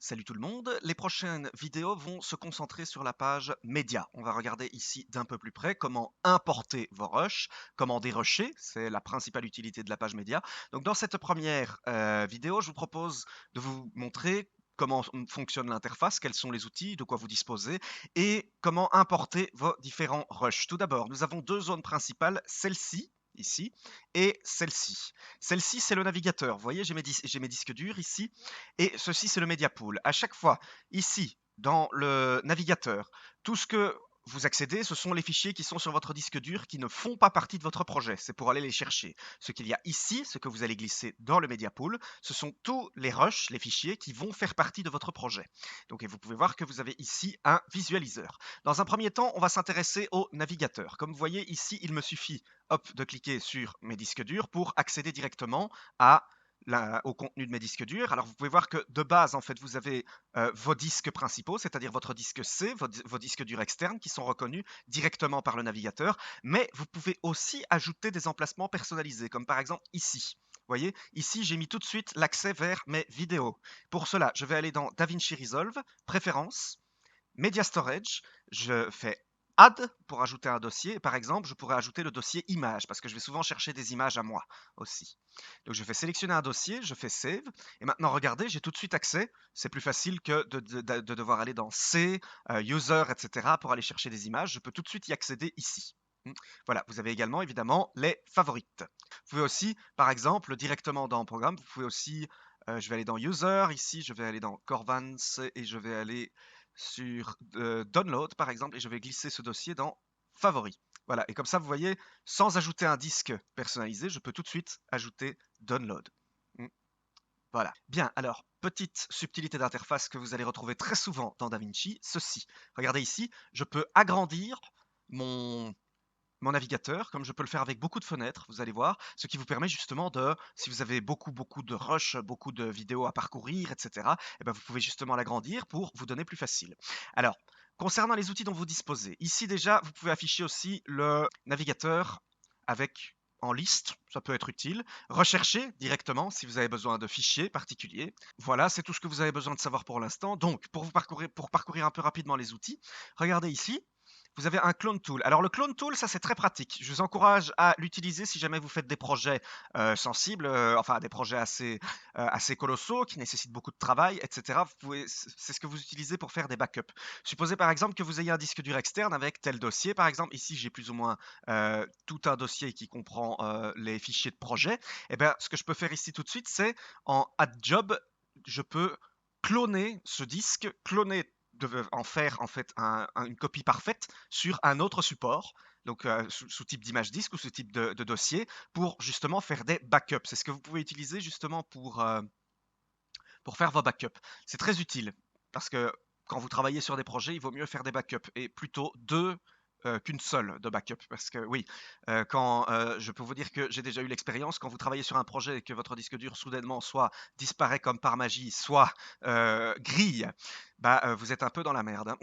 Salut tout le monde, les prochaines vidéos vont se concentrer sur la page média. On va regarder ici d'un peu plus près comment importer vos rushs, comment dérusher, c'est la principale utilité de la page média. Donc dans cette première vidéo, je vous propose de vous montrer comment fonctionne l'interface, quels sont les outils, de quoi vous disposez et comment importer vos différents rushs. Tout d'abord, nous avons deux zones principales, celle-ci ici et celle-ci. Celle-ci, c'est le navigateur. Vous voyez, j'ai mes disques durs ici et ceci, c'est le Media Pool. À chaque fois, ici, dans le navigateur, tout ce que vous accédez, ce sont les fichiers qui sont sur votre disque dur qui ne font pas partie de votre projet. C'est pour aller les chercher. Ce qu'il y a ici, ce que vous allez glisser dans le Media Pool, ce sont tous les rushs, les fichiers qui vont faire partie de votre projet. Donc, et vous pouvez voir que vous avez ici un visualiseur. Dans un premier temps, on va s'intéresser au navigateur. Comme vous voyez ici, il me suffit hop, de cliquer sur mes disques durs pour accéder directement à au contenu de mes disques durs. Alors vous pouvez voir que de base, en fait, vous avez vos disques principaux, c'est-à-dire votre disque C, vos disques durs externes qui sont reconnus directement par le navigateur, mais vous pouvez aussi ajouter des emplacements personnalisés, comme par exemple ici. Vous voyez, ici, j'ai mis tout de suite l'accès vers mes vidéos. Pour cela, je vais aller dans DaVinci Resolve, Préférences, Media Storage, je fais Add pour ajouter un dossier. Par exemple, je pourrais ajouter le dossier image parce que je vais souvent chercher des images à moi aussi. Donc je fais sélectionner un dossier, je fais Save. Et maintenant, regardez, j'ai tout de suite accès. C'est plus facile que de devoir aller dans C, User, etc. pour aller chercher des images. Je peux tout de suite y accéder ici. Voilà, vous avez également évidemment les favorites. Vous pouvez aussi, par exemple, directement dans le programme, vous pouvez aussi, je vais aller dans User, ici je vais aller dans Corvans et je vais aller sur Download par exemple et je vais glisser ce dossier dans Favoris. Voilà, et comme ça vous voyez, sans ajouter un disque personnalisé, je peux tout de suite ajouter Download. Mm. Voilà. Bien, alors, petite subtilité d'interface que vous allez retrouver très souvent dans DaVinci, ceci. Regardez ici, je peux agrandir mon, mon navigateur, comme je peux le faire avec beaucoup de fenêtres, vous allez voir, ce qui vous permet justement de, si vous avez beaucoup de rush, beaucoup de vidéos à parcourir, etc., eh ben vous pouvez justement l'agrandir pour vous donner plus facile. Alors, concernant les outils dont vous disposez, ici déjà, vous pouvez afficher aussi le navigateur avec en liste, ça peut être utile. Rechercher directement si vous avez besoin de fichiers particuliers. Voilà, c'est tout ce que vous avez besoin de savoir pour l'instant. Donc, pour parcourir un peu rapidement les outils, regardez ici, vous avez un clone tool. Alors le clone tool, ça c'est très pratique. Je vous encourage à l'utiliser si jamais vous faites des projets sensibles, enfin des projets assez colossaux qui nécessitent beaucoup de travail, etc. C'est ce que vous utilisez pour faire des backups. Supposez par exemple que vous ayez un disque dur externe avec tel dossier. Par exemple, ici j'ai plus ou moins tout un dossier qui comprend les fichiers de projet. Et bien, ce que je peux faire ici tout de suite, c'est en add job, je peux cloner ce disque, en faire en fait une copie parfaite sur un autre support, donc sous type d'image disque ou sous type de dossier, pour justement faire des backups. C'est ce que vous pouvez utiliser justement pour faire vos backups. C'est très utile parce que quand vous travaillez sur des projets, il vaut mieux faire des backups et plutôt deux qu'une seule de backup. Parce que oui, quand je peux vous dire que j'ai déjà eu l'expérience, quand vous travaillez sur un projet et que votre disque dur soudainement soit disparaît comme par magie, soit grille, bah, vous êtes un peu dans la merde, hein.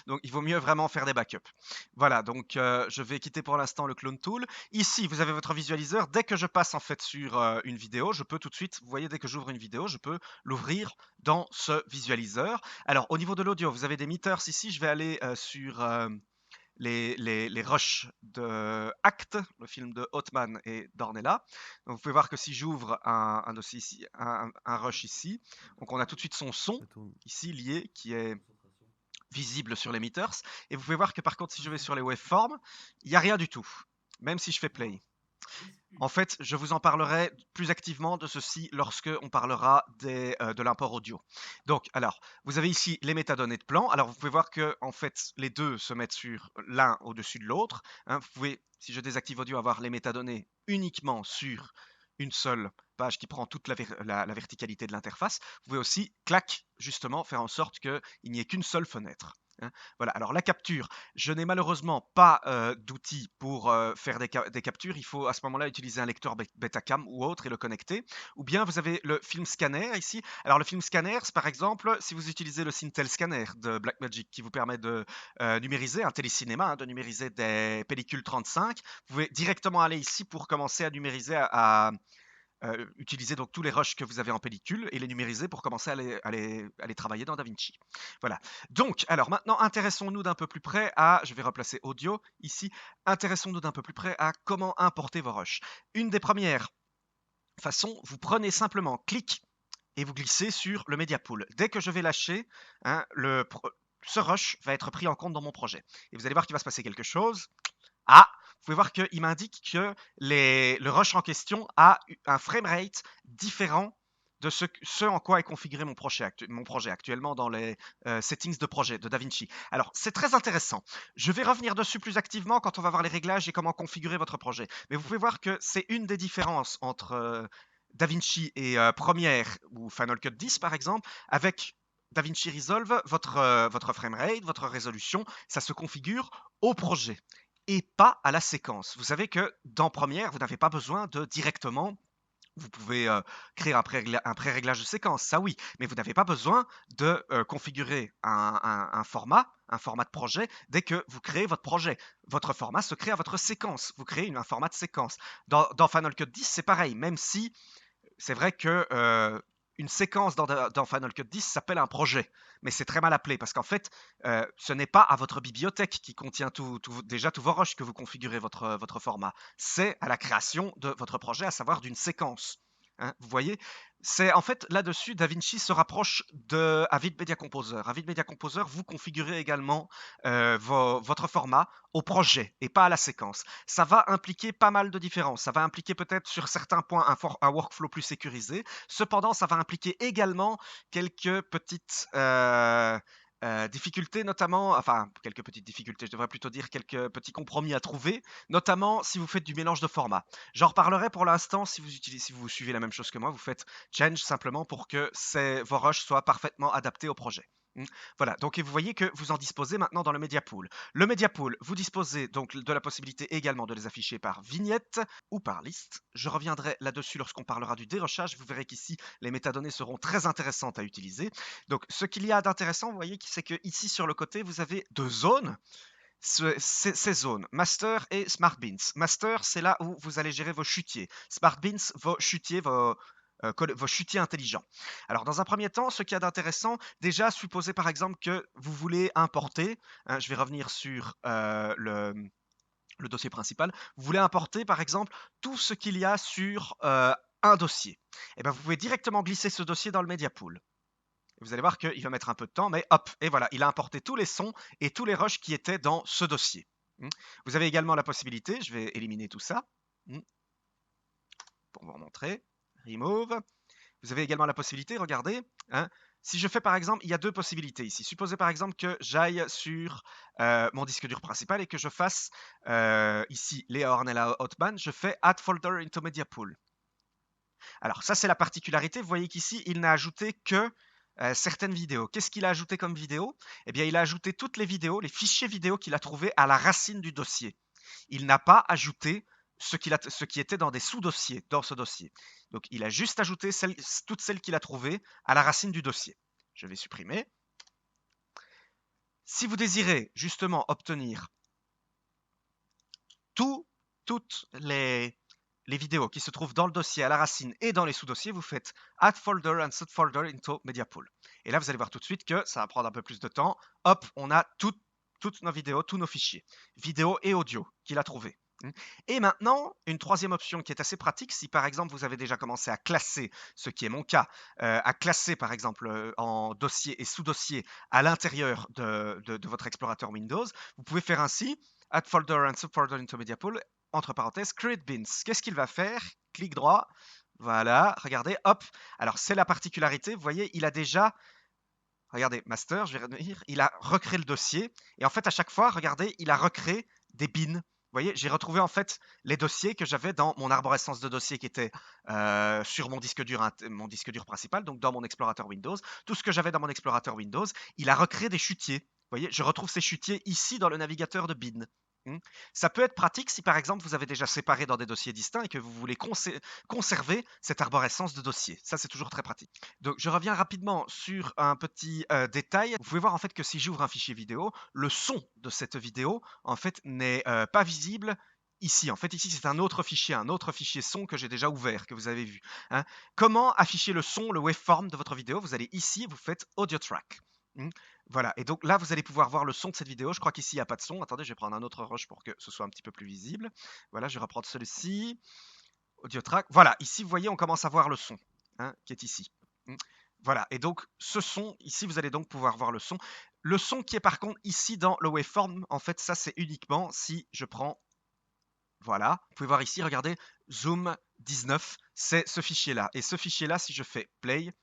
Donc il vaut mieux vraiment faire des backups. Voilà, donc je vais quitter pour l'instant le Clone Tool. Ici, vous avez votre visualiseur. Dès que je passe en fait sur une vidéo, je peux tout de suite, vous voyez, dès que j'ouvre une vidéo, je peux l'ouvrir dans ce visualiseur. Alors, au niveau de l'audio, vous avez des meters ici. Je vais aller sur les rushs de Act, le film de Ottman et Dornella. Donc, vous pouvez voir que si j'ouvre un dossier ici, un rush ici, donc on a tout de suite son son Ça tourne. ici lié qui est Concentration. visible sur les meters. Et vous pouvez voir que par contre, si je vais sur les waveforms, il n'y a rien du tout, même si je fais play. En fait, je vous en parlerai plus activement de ceci lorsque on parlera de l'import audio. Donc, alors, vous avez ici les métadonnées de plan. Alors, vous pouvez voir que en fait, les deux se mettent sur l'un au-dessus de l'autre, hein. Vous pouvez, si je désactive audio, avoir les métadonnées uniquement sur une seule page qui prend toute la verticalité de l'interface. Vous pouvez aussi, clac, justement, faire en sorte qu'il n'y ait qu'une seule fenêtre, hein. Voilà, alors la capture, je n'ai malheureusement pas d'outils pour faire des captures. Il faut à ce moment-là utiliser un lecteur Betacam ou autre et le connecter. Ou bien vous avez le film scanner ici. Alors le film scanner, c'est par exemple si vous utilisez le Syntel Scanner de Blackmagic qui vous permet de numériser un télécinéma, hein, de numériser des pellicules 35. Vous pouvez directement aller ici pour commencer à numériser utiliser donc tous les rushs que vous avez en pellicule et les numériser pour commencer à les travailler dans DaVinci. Voilà. Donc, alors maintenant, intéressons-nous d'un peu plus près à, je vais replacer audio ici, intéressons-nous d'un peu plus près à comment importer vos rushs. Une des premières façons, vous prenez simplement clic et vous glissez sur le media pool. Dès que je vais lâcher, hein, ce rush va être pris en compte dans mon projet. Et vous allez voir qu'il va se passer quelque chose. Ah, vous pouvez voir qu'il m'indique que le rush en question a un framerate différent de ce en quoi est configuré mon projet actuellement dans les settings de projet de DaVinci. Alors, c'est très intéressant. Je vais revenir dessus plus activement quand on va voir les réglages et comment configurer votre projet. Mais vous pouvez voir que c'est une des différences entre DaVinci et Premiere ou Final Cut 10 par exemple. Avec DaVinci Resolve, votre framerate, votre résolution, ça se configure au projet et pas à la séquence. Vous savez que dans Premiere, vous n'avez pas besoin de directement, vous pouvez créer un pré-réglage de séquence, ça oui, mais vous n'avez pas besoin de configurer un format de projet dès que vous créez votre projet. Votre format se crée à votre séquence, vous créez un format de séquence. Dans Final Cut 10, c'est pareil, même si c'est vrai que une séquence dans Final Cut 10 s'appelle un projet, mais c'est très mal appelé parce qu'en fait, ce n'est pas à votre bibliothèque qui contient déjà tous vos rushs que vous configurez votre format. C'est à la création de votre projet, à savoir d'une séquence. Hein, vous voyez, c'est en fait là-dessus, DaVinci se rapproche de Avid Media Composer. Avid Media Composer, vous configurez également votre format au projet et pas à la séquence. Ça va impliquer pas mal de différences. Ça va impliquer peut-être sur certains points un workflow plus sécurisé. Cependant, ça va impliquer également quelques petites difficultés, notamment, enfin, quelques petites difficultés, je devrais plutôt dire quelques petits compromis à trouver, notamment si vous faites du mélange de formats. J'en reparlerai pour l'instant si vous suivez la même chose que moi, vous faites change simplement pour que vos rushs soient parfaitement adaptés au projet. Voilà, donc vous voyez que vous en disposez maintenant dans le Media Pool. Le Media Pool, vous disposez donc de la possibilité également de les afficher par vignette ou par liste. Je reviendrai là-dessus lorsqu'on parlera du dérochage. Vous verrez qu'ici, les métadonnées seront très intéressantes à utiliser. Donc, ce qu'il y a d'intéressant, vous voyez, c'est que ici sur le côté, vous avez deux zones. Ces zones, Master et Smart Beans. Master, c'est là où vous allez gérer vos chutiers. Smart Beans, vos chutiers, vos chutiers intelligents. Alors, dans un premier temps, ce qu'il y a d'intéressant, déjà, supposez par exemple que vous voulez importer, hein, je vais revenir sur le dossier principal, vous voulez importer par exemple tout ce qu'il y a sur un dossier. Et bien, vous pouvez directement glisser ce dossier dans le Media Pool. Vous allez voir qu'il va mettre un peu de temps, mais hop, et voilà, il a importé tous les sons et tous les rushs qui étaient dans ce dossier. Vous avez également la possibilité, je vais éliminer tout ça, pour vous remontrer, remove. Vous avez également la possibilité, regardez, hein, si je fais par exemple, il y a deux possibilités ici. Supposez par exemple que j'aille sur mon disque dur principal et que je fasse ici Léa Ornella Hotman, je fais Add Folder into Media Pool. Alors ça c'est la particularité, vous voyez qu'ici il n'a ajouté que certaines vidéos. Qu'est-ce qu'il a ajouté comme vidéo? Eh bien il a ajouté toutes les vidéos, les fichiers vidéo qu'il a trouvés à la racine du dossier. Il n'a pas ajouté ce qui était dans des sous-dossiers dans ce dossier. Donc il a juste ajouté toutes celles qu'il a trouvées à la racine du dossier. Je vais supprimer. Si vous désirez justement obtenir toutes les vidéos qui se trouvent dans le dossier à la racine et dans les sous-dossiers, vous faites Add Folder and Set Folder into Media Pool. Et là, vous allez voir tout de suite que ça va prendre un peu plus de temps. Hop, on a toutes nos vidéos, tous nos fichiers, vidéo et audio qu'il a trouvés. Et maintenant, une troisième option qui est assez pratique, si par exemple vous avez déjà commencé à classer, ce qui est mon cas, à classer par exemple en dossier et sous-dossier à l'intérieur de votre explorateur Windows, vous pouvez faire ainsi, Add Folder and Subfolder into Media Pool, entre parenthèses, Create Bins. Qu'est-ce qu'il va faire? Clic droit, voilà, regardez, hop. Alors c'est la particularité, vous voyez, il a déjà, regardez, Master, je vais revenir, il a recréé le dossier, et en fait à chaque fois, regardez, il a recréé des bins. Vous voyez, j'ai retrouvé en fait les dossiers que j'avais dans mon arborescence de dossiers qui était sur mon disque dur principal, donc dans mon explorateur Windows. Tout ce que j'avais dans mon explorateur Windows, il a recréé des chutiers. Vous voyez, je retrouve ces chutiers ici dans le navigateur de bin. Ça peut être pratique si par exemple vous avez déjà séparé dans des dossiers distincts et que vous voulez conserver cette arborescence de dossiers. Ça c'est toujours très pratique. Donc je reviens rapidement sur un petit détail. Vous pouvez voir en fait que si j'ouvre un fichier vidéo, le son de cette vidéo en fait n'est pas visible ici. En fait, ici, c'est un autre fichier son que j'ai déjà ouvert, que vous avez vu, hein. Comment afficher le son, le waveform de votre vidéo? Vous allez ici, vous faites Audio Track. Voilà, et donc là, vous allez pouvoir voir le son de cette vidéo. Je crois qu'ici, il n'y a pas de son. Attendez, je vais prendre un autre rush pour que ce soit un petit peu plus visible. Voilà, je vais reprendre celui-ci. Audio Track. Voilà, ici, vous voyez, on commence à voir le son, hein, qui est ici. Voilà, et donc ce son, ici, vous allez donc pouvoir voir le son. Le son qui est par contre ici dans le waveform, en fait, ça, c'est uniquement si je prends, voilà, vous pouvez voir ici, regardez, Zoom 19, c'est ce fichier-là. Et ce fichier-là, si je fais play,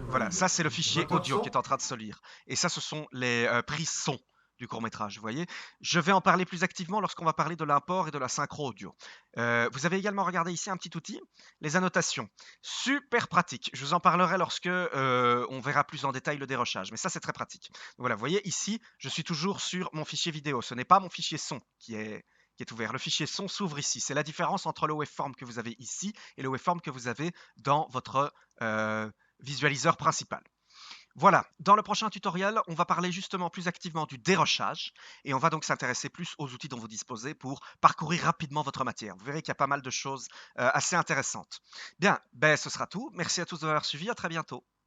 voilà, ça c'est le fichier audio qui est en train de se lire. Et ça, ce sont les prises son du court-métrage, vous voyez. Je vais en parler plus activement lorsqu'on va parler de l'import et de la synchro audio. Vous avez également regardé ici un petit outil, les annotations. Super pratique. Je vous en parlerai lorsque on verra plus en détail le dérochage. Mais ça, c'est très pratique. Donc voilà, vous voyez ici, je suis toujours sur mon fichier vidéo. Ce n'est pas mon fichier son qui est ouvert. Le fichier son s'ouvre ici. C'est la différence entre le waveform que vous avez ici et le waveform que vous avez dans votre visualiseur principal. Voilà, dans le prochain tutoriel, on va parler justement plus activement du dérochage et on va donc s'intéresser plus aux outils dont vous disposez pour parcourir rapidement votre matière. Vous verrez qu'il y a pas mal de choses assez intéressantes. Bien, ben, ce sera tout. Merci à tous de m'avoir suivi. À très bientôt.